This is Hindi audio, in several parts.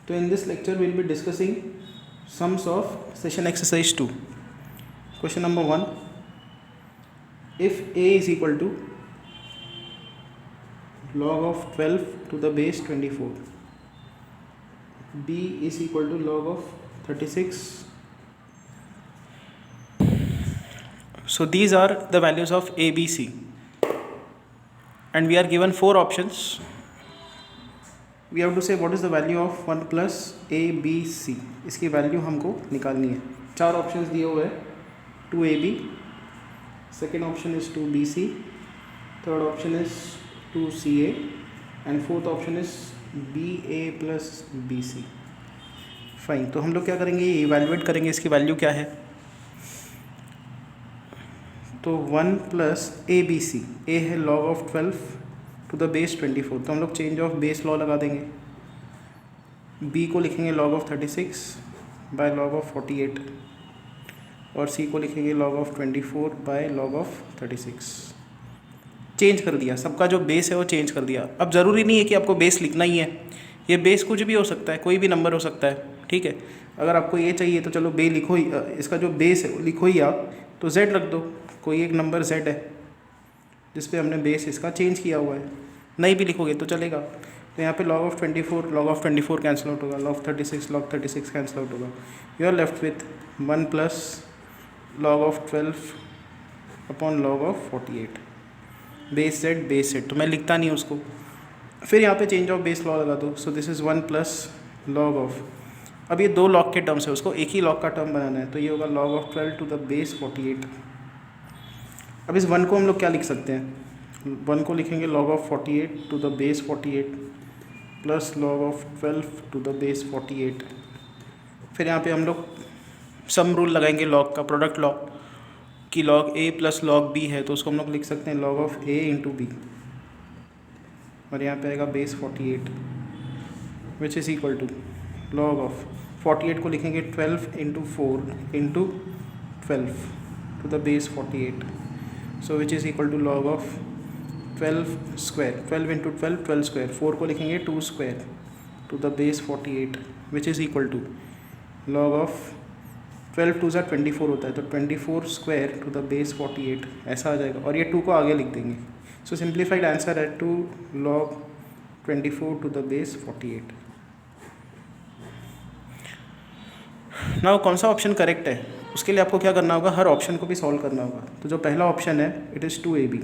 तो in this lecture will be discussing sums of session exercise 2. Question number 1. If a is equal to log of 12 to the base 24, b is equal to log of 36. So these are the values of a, b, c, and we are given 4 options. We have to say what is the value of 1 plus a, b, c. इसकी वैल्यू हमको निकालनी है. 4 ऑप्शंस दिए हुए हैं. 2ab, second option is 2bc, third option is 2ca, and fourth option is ba plus bc. Fine. तो हम लोग क्या करेंगे, इवैल्यूएट करेंगे इसकी वैल्यू क्या है. तो 1 plus A B C, A है log of 12 to the base 24, तो हम लोग चेंज ऑफ बेस लॉ लगा देंगे. बी को लिखेंगे log of 36 bye log of 48, और सी को लिखेंगे log of 24 bye log of 36. Change कर दिया, सबका जो बेस है वो चेंज कर दिया. अब ज़रूरी नहीं है कि आपको बेस लिखना ही है, ये बेस कुछ भी हो सकता है, कोई भी नंबर हो सकता है. ठीक है, अगर आपको ये चाहिए तो चलो बे लिखो ही, इसका जो बेस है लिखो ही आप, तो z रख दो. कोई एक नंबर z है जिस पे हमने बेस इसका चेंज किया हुआ है. नहीं भी लिखोगे तो चलेगा. तो यहाँ पे log of 24 कैंसिल आउट होगा, log 36 कैंसिल आउट होगा. You are left with 1 plus log of 12 upon log of 48. Base z, तो मैं लिखता नहीं उसको. फिर यहाँ पे चेंज ऑफ बेस लॉ लगा दो. So this is 1 plus log of, अब ये 2 लॉग के टर्म्स है, उसको एक ही लॉग का टर्म बनाना है, तो ये होगा log of 12 to the base 48. अब इस 1 को हम लोग क्या लिख सकते हैं, 1 को लिखेंगे log of 48 to the base 48 plus log of 12 to the base 48. फिर यहाँ पे हम लोग सम रूल लगाएंगे लॉग का, प्रोडक्ट लॉ, कि log a plus log b है, तो उसको हम लोग लिख सकते हैं log of a into b, और यहाँ पे आएगा base 48 which is equal to log of 48 को लिखेंगे 12 into 4 into 12 to the base 48. So which is equal to log of 12 square, 12 into 12 square, 4 को लिखेंगे 2 square to the base 48 which is equal to log of 12 to 24 होता है, तो 24 स्क्वायर टू द बेस 48 ऐसा आ जाएगा, और ये 2 को आगे लिख देंगे. सो सिंप्लीफाइड आंसर है 2 log 24 to the base 48. Now कौन सा ऑप्शन करेक्ट है, उसके लिए आपको क्या करना होगा, हर ऑप्शन को भी सॉल्व करना होगा. तो जो पहला ऑप्शन है it is 2ab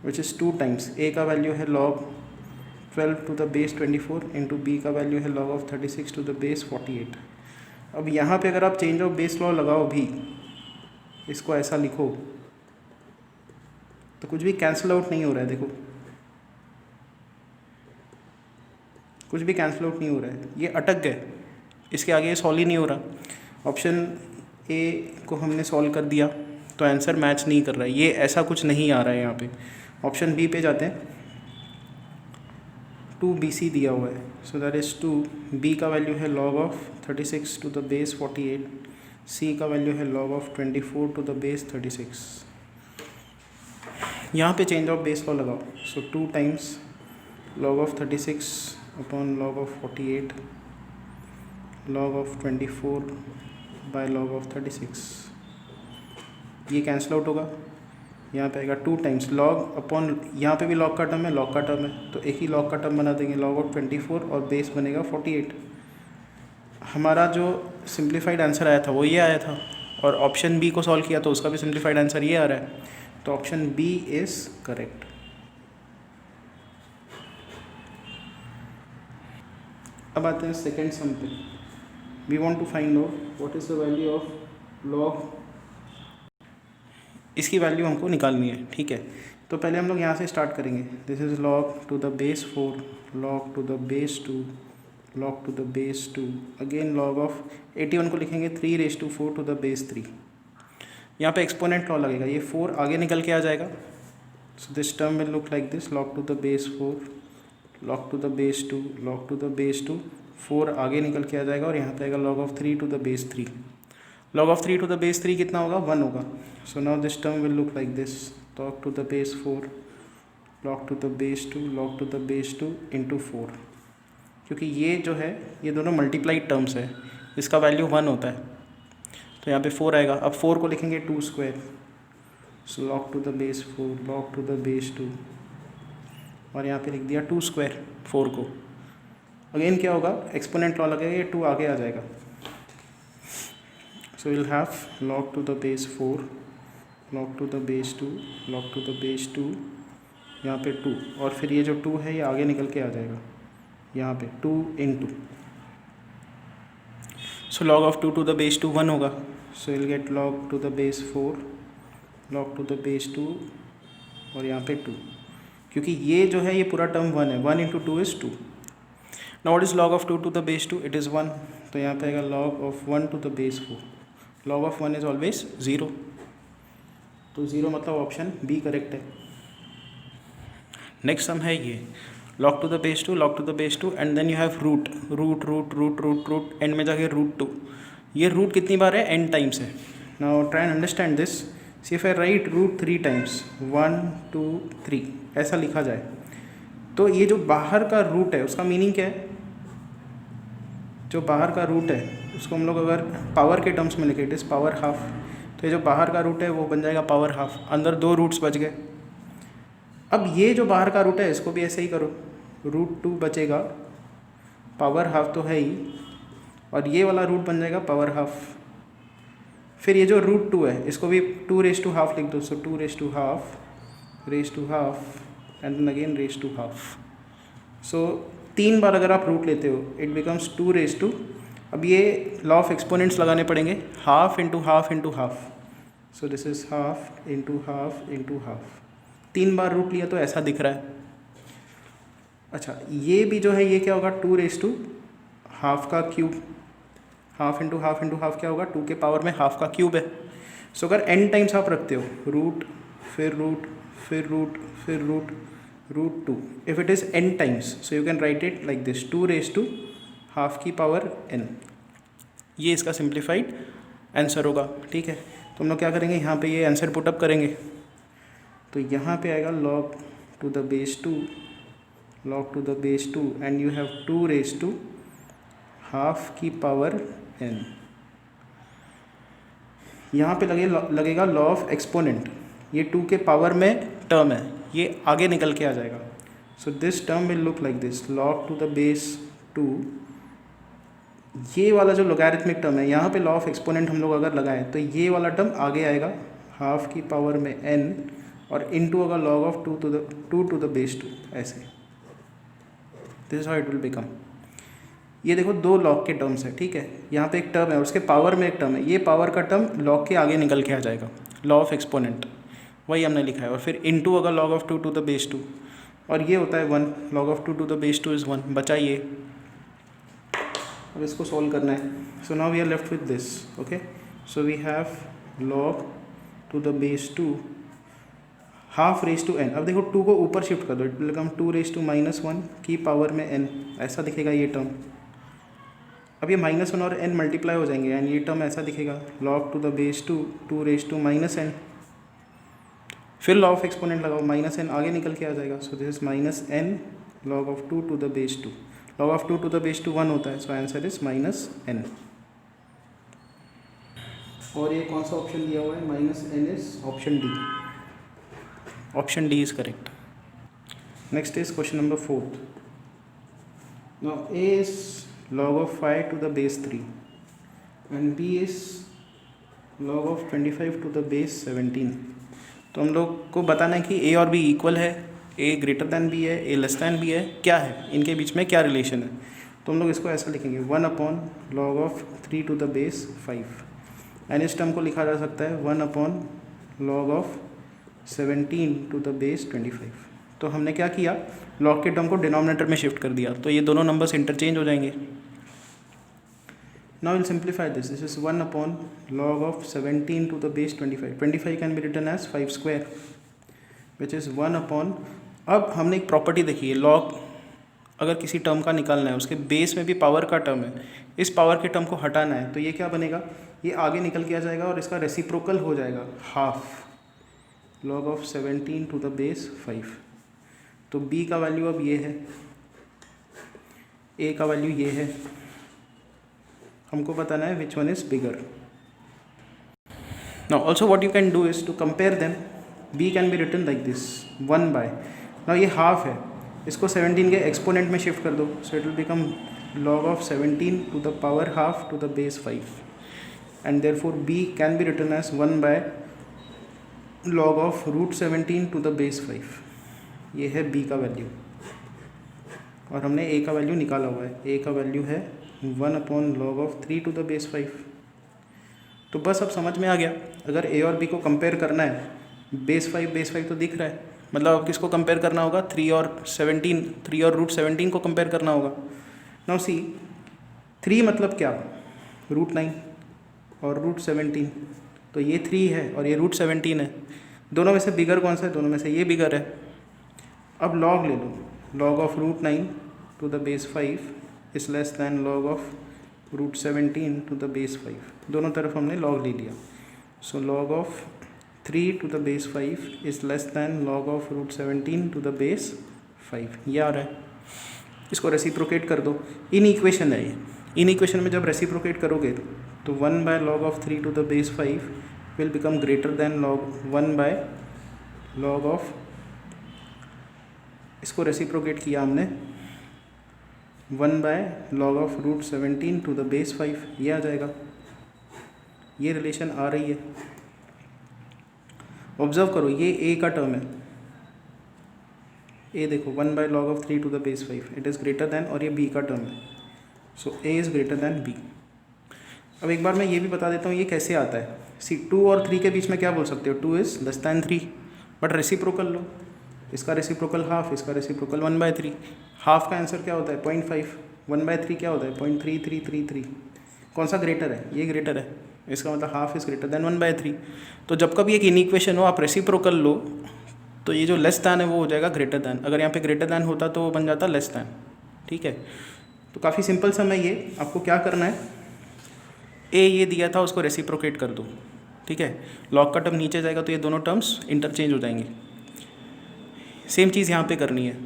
which is 2 times a का वैल्यू है log 12 to the base 24 into b का वैल्यू है log of 36 to the base 48. अब यहाँ पे अगर आप चेंज ऑफ बेस लॉ लगाओ भी, इसको ऐसा लिखो, तो कुछ भी कैंसिल आउट नहीं हो रहा है. देखो कुछ भी कैंसिल आउट नहीं हो रहा है, ये अटक गए, इसके आगे ये सॉल्व ही नहीं हो रहा. ऑप्शन ए को हमने सॉल्व कर दिया तो आंसर मैच नहीं कर रहा है, ये ऐसा कुछ नहीं आ रहा है यहाँ पे. ऑप्शन बी पे जाते हैं, 2bc दिया हुआ है, सो दैट इज़ 2. बी का वैल्यू है log of 36 to the base 48, C का वैल्यू है log of 24 to the base 36. यहाँ पे चेंज ऑफ बेस लॉ लगाओ. So 2 times log of 36 upon log of 48 log of 24 by log of 36. ये कैंसिल आउट होगा. यहाँ पे आएगा 2 टाइम्स लॉग अपॉन, यहाँ पे भी लॉग का टर्म है, लॉग का टर्म है, तो एक ही लॉग का टर्म बना देंगे, log ऑफ 24 और बेस बनेगा 48. हमारा जो सिंप्लीफाइड आंसर आया था वो ये आया था, और ऑप्शन बी को सॉल्व किया तो उसका भी सिंप्लीफाइड आंसर ये आ रहा है. तो ऑप्शन बी इज़ करेक्ट. अब आते हैं सेकेंड सम पे. We want to find out what is the value of log. इसकी वैल्यू हमको निकालनी है. ठीक है, तो पहले हम लोग यहाँ से स्टार्ट करेंगे. This is log to the base 4, log to the base 2, log to the base 2, again log of 81 को लिखेंगे 3⁴ टू द बेस 3. यहाँ पे एक्सपोनेंट लॉ लगेगा, ये 4 आगे निकल के आ जाएगा. So this term will look like this, log to the base 4, log to the base 2, log to the base 2, 4 आगे निकल के आ जाएगा, और यहाँ पे आएगा log of 3 to the base 3. log of 3 to the base 3 कितना होगा, 1 होगा. So now this term will look like this, log to the base 4, log to the base 2, log to the base 2 into 4. क्योंकि ये जो है ये दोनों मल्टीप्लाइड टर्म्स है, इसका वैल्यू 1 होता है, तो यहाँ पे 4 आएगा। अब 4 को लिखेंगे 2 square, so log to the base 4 log to the base 2, और यहाँ पे लिख दिया 2 स्क्वायर 4 को। अगेन क्या होगा, एक्सपोनेंट लॉ लगेगा, ये 2 आगे आ जाएगा, so will have log to the base 4 log to the base 2 log to the base 2, यहाँ पे 2, और फिर ये जो 2 है ये आगे निकल के आ जाएगा यहाँ पे 2 into, so log of 2 to the base 2 1 होगा, so will get log to the base 4 log to the base 2, और यहाँ पे 2, क्योंकि ये जो है ये पूरा टर्म 1 है, 1 into 2 is 2। Now what is log of 2 to the base 2, it is 1, तो यहाँ पे आएगा log of 1 to the base 4, log of 1 is always 0, तो 0 मतलब ऑप्शन बी करेक्ट है। नेक्स्ट सम है ये log to the base 2 log to the base 2 and then you have root root root root root root and में जाके रूट 2, ये रूट कितनी बार है, n टाइम्स है। Now try and understand this, see if I write root 3 times 1 2 3 ऐसा लिखा जाए, तो ये जो बाहर का रूट है उसका मीनिंग क्या है, जो बाहर का रूट है उसको हम लोग अगर पावर के टर्म्स में लिखें इट इज़ पावर हाफ, तो ये जो बाहर का रूट है वो बन जाएगा पावर हाफ, अंदर 2 रूट्स बच गए। अब ये जो बाहर का रूट है इसको भी ऐसे ही करो, रूट 2 बचेगा, पावर हाफ तो है ही, और ये वाला रूट बन जाएगा पावर हाफ। फिर ये जो रूट 2 है इसको भी 2 रेज टू हाफ लिख दो, so 2 raise to half and then again raise to half. So 3 बार अगर आप रूट लेते हो इट बिकम्स 2 रेज टू, अब ये लॉ ऑफ एक्सपोनेंट्स लगाने पड़ेंगे, half into half into half, so this is half into half into half. 3 बार रूट लिया तो ऐसा दिख रहा है। अच्छा ये भी जो है ये क्या होगा, 2 रेज टू हाफ का cube, half into half into half क्या होगा, 2 के पावर में हाफ का क्यूब है। सो अगर n टाइम्स आप रखते हो, रूट फिर रूट फिर रूट फिर root root 2, if it is n times so you can write it like this, 2 raise to half की पावर n, ये इसका सिंप्लीफाइड आंसर होगा। ठीक है, तो हम लोग क्या करेंगे, यहाँ पे ये आंसर पुटअप करेंगे, तो यहाँ पे आएगा log to the base 2 log to the base 2 and you have 2 raise to half की पावर n। यहाँ पे लगेगा लॉ ऑफ एक्सपोनेंट, ये 2 के पावर में टर्म है, ये आगे निकल के आ जाएगा, so this term will look like this, log to the base 2, ये वाला जो लोगैरिथमिक टर्म है यहाँ पे लॉ ऑफ एक्सपोनेंट हम लोग अगर लगाएं तो ये वाला टर्म आगे आएगा हाफ की पावर में n, और इनटू होगा log of 2 to the base 2, ऐसे, this is how it will become. ये देखो 2 लॉग के टर्म्स है, ठीक है, यहाँ पे एक टर्म है उसके पावर में एक टर्म है, ये पावर का टर्म लॉग के आगे निकल के आ जाएगा, लॉ ऑफ एक्सपोनेंट वही हमने लिखा है, और फिर इनटू होगा log of 2 to the base 2, और ये होता है 1, log of 2 to the base 2 is 1, बचा ये। अब इसको सॉल्व करना है, so now we are left with this, okay, so we have log to the base 2 half raise to n, अब देखो 2 को ऊपर शिफ्ट कर दो, it will become 2 raise to -1 की पावर में n, ऐसा दिखेगा ये टर्म। अब ये -1 और n मल्टीप्लाई हो जाएंगे एंड ये टर्म ऐसा दिखेगा, log to the base 2 2 raise to -n, फिर लॉ ऑफ एक्सपोनेंट लगाओ, -n आगे निकल के आ जाएगा, so this is -n log of 2 to the base 2, log of 2 to the base 2 1 होता है, सो आंसर इज -n। और ये कौन सा ऑप्शन दिया हुआ है, -n is option D, option D is correct. Next is question number 4th, now a is log of 5 to the base 3 and b is log of 25 to the base 17। तो हम लोग को बताना है कि a और b इक्वल है, a ग्रेटर दैन b है, a लेस दैन b है, क्या है इनके बीच में, क्या रिलेशन है। तो हम लोग इसको ऐसा लिखेंगे 1/log of 3 to the base 5, and इस टर्म को लिखा जा सकता है 1/log of 17 to the base 25। तो हमने क्या किया, log के टर्म को डिनोमिनेटर में शिफ्ट कर दिया, तो ये दोनों नंबर्स इंटरचेंज हो जाएंगे। Now we'll simplify this. This is 1/log of 17 to the base 25. 25 can be written as 5 square, which is 1/। अब हमने एक प्रॉपर्टी देखी है, log अगर किसी टर्म का निकालना है, उसके बेस में भी पावर का टर्म है, इस पावर के टर्म को हटाना है, तो ये क्या बनेगा, ये आगे निकल के आ जाएगा और इसका रेसिप्रोकल हो जाएगा half, log of 17 to the base 5। तो b का वैल्यू अब ये है, ए का वैल्यू ये है, हमको बताना है which one is bigger. Now also what you can do is to compare them. B can be written like this 1 by, now ये हाफ है, इसको 17 के एक्सपोनेंट में शिफ्ट कर दो, so it will become log of 17 to the power half to the base 5, and therefore b can be written as 1 by log of root 17 to the base 5। ये है b का वैल्यू, और हमने a का वैल्यू निकाला हुआ है। a का वैल्यू है 1 upon log of 3 to the base 5। तो बस अब समझ में आ गया, अगर a और b को कंपेयर करना है, बेस 5 तो दिख रहा है, मतलब अब किसको कंपेयर करना होगा, 3 और रूट 17 को कंपेयर करना होगा। नाउ सी 3 मतलब क्या, रूट 9 और रूट 17, तो ये 3 है और ये रूट 17 है, दोनों में से बिगर कौन सा है, दोनों में से ये बिगर है। अब लॉग ले लो, log of root 9 to the base 5 is less than log of root 17 to the base 5, दोनों तरफ हमने लॉग ले लिया। So log of 3 to the base 5 is less than log of root 17 to the base 5, ये आ रहा है। इसको रेसिप्रोकेट कर दो, इन इक्वेशन है ये, इन इक्वेशन में जब रेसिप्रोकेट करोगे तो 1 by log of 3 to the base 5 will become greater than log 1 by log of, इसको रेसिप्रोकेट किया हमने 1 by log of root 17 to the base 5, ये आ जाएगा। ये रिलेशन आ रही है, ऑब्जर्व करो, ये a का टर्म है, a देखो 1 by log of 3 to the base 5 it is greater than, और ये b का टर्म है, सो a is greater than b। अब एक बार मैं ये भी बता देता हूँ ये कैसे आता है। सी 2 और 3 के बीच में क्या बोल सकते हो, 2 is less than 3, but reciprocal लो, इसका रेसिप्रोकल हाफ, इसका रेसिप्रोकल 1/3। हाफ का आंसर क्या होता है 0.5, 1/3 क्या होता है 0.3333। कौन सा ग्रेटर है, ये ग्रेटर है, इसका मतलब हाफ इज़ ग्रेटर दैन 1/3। तो जब कभी एक इनइक्वेशन हो आप रेसिप्रोकल लो, तो ये जो लेस दैन है वो हो जाएगा ग्रेटर दैन, अगर यहाँ पे ग्रेटर दैन होता तो वो बन जाता लेस दैन। ठीक है, तो काफ़ी सिंपल सा मैं ये आपको क्या करना है, ए ये दिया था उसको रेसिप्रोकेट कर दो, ठीक है, लॉग का टर्म नीचे जाएगा तो ये दोनों टर्म्स इंटरचेंज हो जाएंगे। सेम चीज़ यहाँ पे करनी है,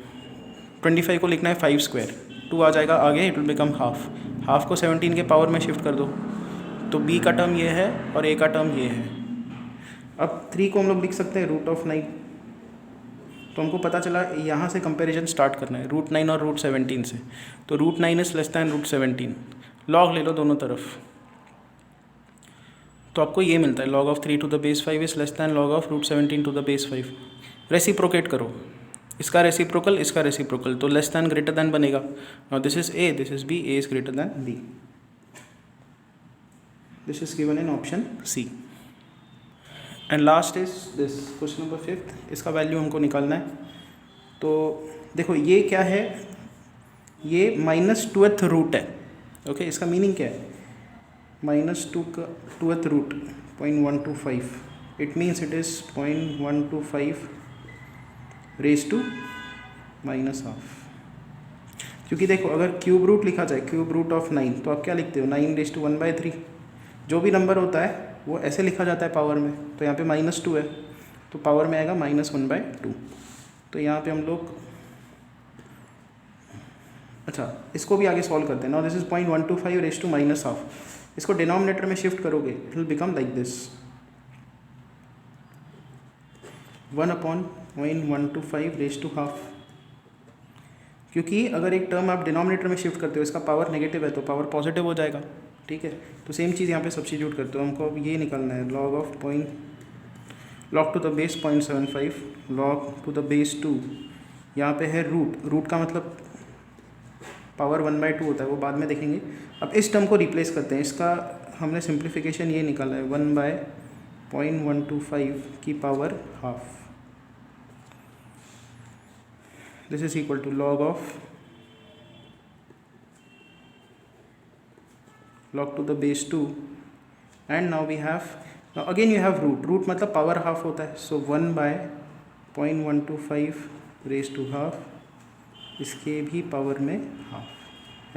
25 को लिखना है 5 स्क्वायर, 2 आ जाएगा आगे, it will become half, half को 17 के पावर में शिफ्ट कर दो, तो b का टर्म ये है और a का टर्म ये है। अब 3 को हम लोग लिख सकते हैं रूट ऑफ 9, तो हमको पता चला यहाँ से कंपैरिजन स्टार्ट करना है रूट 9 और रूट 17 से, तो root 9 is less than root 17, log ले लो दोनों तरफ, तो आपको ये मिलता है log of 3 to the base 5 is less than log of root 17 to the base 5। Reciprocate करो, इसका रेसिप्रोकल इसका रेसिप्रोकल, तो लेस दैन ग्रेटर दैन बनेगा। Now this is a, this is b, a is greater than b, this is given in option C। And last is this question number 5, इसका वैल्यू हमको निकालना है। तो देखो ये क्या है, ये -2th रूट है, ओके, इसका मीनिंग क्या है, -2th root 0.125, it means it is 0.125 raise to -half. क्योंकि देखो अगर क्यूब रूट लिखा जाए, क्यूब रूट ऑफ 9, तो आप क्या लिखते हो 9 रेज टू 1/3, जो भी नंबर होता है वो ऐसे लिखा जाता है पावर में, तो यहाँ पे -2 है तो पावर में आएगा -1/2। तो यहाँ पे हम लोग, अच्छा इसको भी आगे सॉल्व करते हैं। Now this is 0.125 raise to -half, इसको डिनोमिनेटर में शिफ्ट करोगे it will become like this 1/0.125 raise to half. क्योंकि अगर एक टर्म आप डिनोमिनेटर में शिफ्ट करते हो, इसका पावर नेगेटिव है तो पावर पॉजिटिव हो जाएगा, ठीक है। तो सेम चीज़ यहाँ पे सब्स्टिट्यूट करते हो, हमको अब ये निकालना है log of log to the base 0.75, log to the base 2, यहाँ पे है रूट का मतलब पावर 1/2 होता है, वो बाद में देखेंगे। अब इस टर्म को रिप्लेस करते हैं, इसका हमने सिंप्लीफिकेशन ये निकाला है 1/0.125 की power half, this is equal to log to the base 2, and now we have, now again you have root मतलब पावर हाफ होता है, so 1/0.125 रेज टू हाफ, इसके भी पावर में हाफ,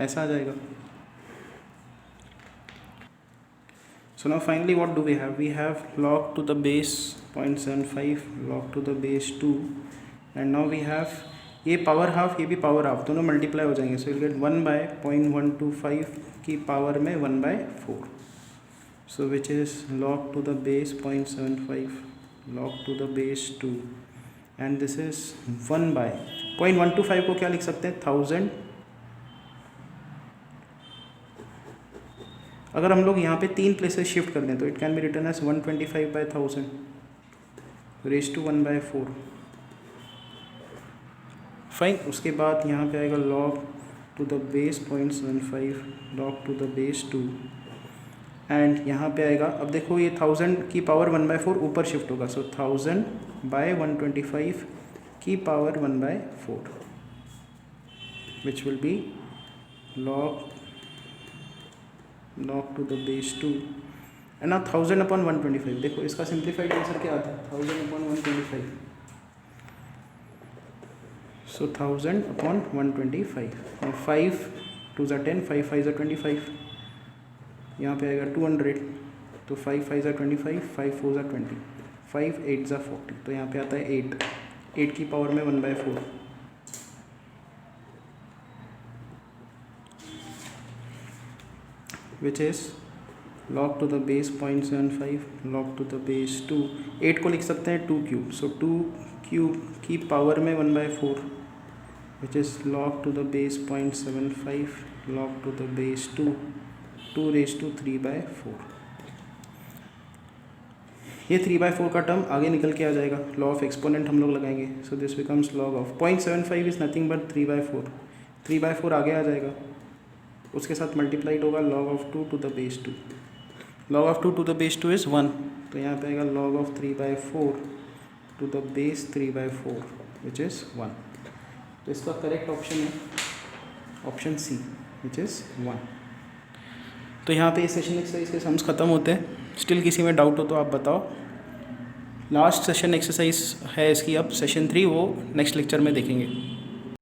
ऐसा आ जाएगा। So now finally what do we have? We have log to the base 0.75, log to the base 2, and now we have ये पावर हाफ, ये भी पावर हाफ, दोनों मल्टीप्लाई हो जाएंगे. सो विल गेट 1/0.125 की पावर में 1/4. So which is log to the base 0.75 log to the base 2 and this is 1/0.125 को क्या लिख सकते हैं 1000. अगर हम लोग यहाँ पे 3 प्लेसेस शिफ्ट कर दें तो it can be written as 125/1000 raise to 1/4. Fine. उसके बाद यहाँ पे आएगा log to the base 0.75 log to the base 2 and यहाँ पे आएगा, अब देखो ये 1000 की पावर 1/4 ऊपर शिफ्ट होगा. सो 1000/125 की power 1/4 which will be log to the base 2 and ना 1000/125. देखो इसका सिंप्लीफाइड आंसर क्या आता है 1000/125. सो 1000/125 और 5 2 ज़ा 10 5 5 ज़ा 25. यहाँ पे आएगा 200. तो 5 5 ज़ा 25 5 4 ज़ा 20 5 8 ज़ा 40. तो यहाँ पे आता है 8 की पावर में 1/4. Which is log to the base 0.75 log to the base 2. 8 को लिख सकते हैं 2 क्यूब. सो 2 क्यूब की पावर में 1/4 which is log to the base 0.75 log to the base 2 2 raise to 3/4. ये 3/4 का टर्म आगे निकल के आ जाएगा. लॉ ऑफ एक्सपोनेंट हम लोग लगाएंगे. So this becomes log of 0.75 is nothing but 3/4. 3/4 आगे आ जाएगा, उसके साथ मल्टीप्लाइड होगा log of 2 to the base 2. log of 2 to the base 2 is 1. तो यहाँ पे आएगा log of 3/4 to the base 3/4 which is 1. तो इसका करेक्ट ऑप्शन है ऑप्शन सी विच इज़ 1. तो यहाँ पे इस सेशन एक्सरसाइज के सम्स खत्म होते हैं. स्टिल किसी में डाउट हो तो आप बताओ. लास्ट सेशन एक्सरसाइज है इसकी, अब सेशन 3 वो नेक्स्ट लेक्चर में देखेंगे.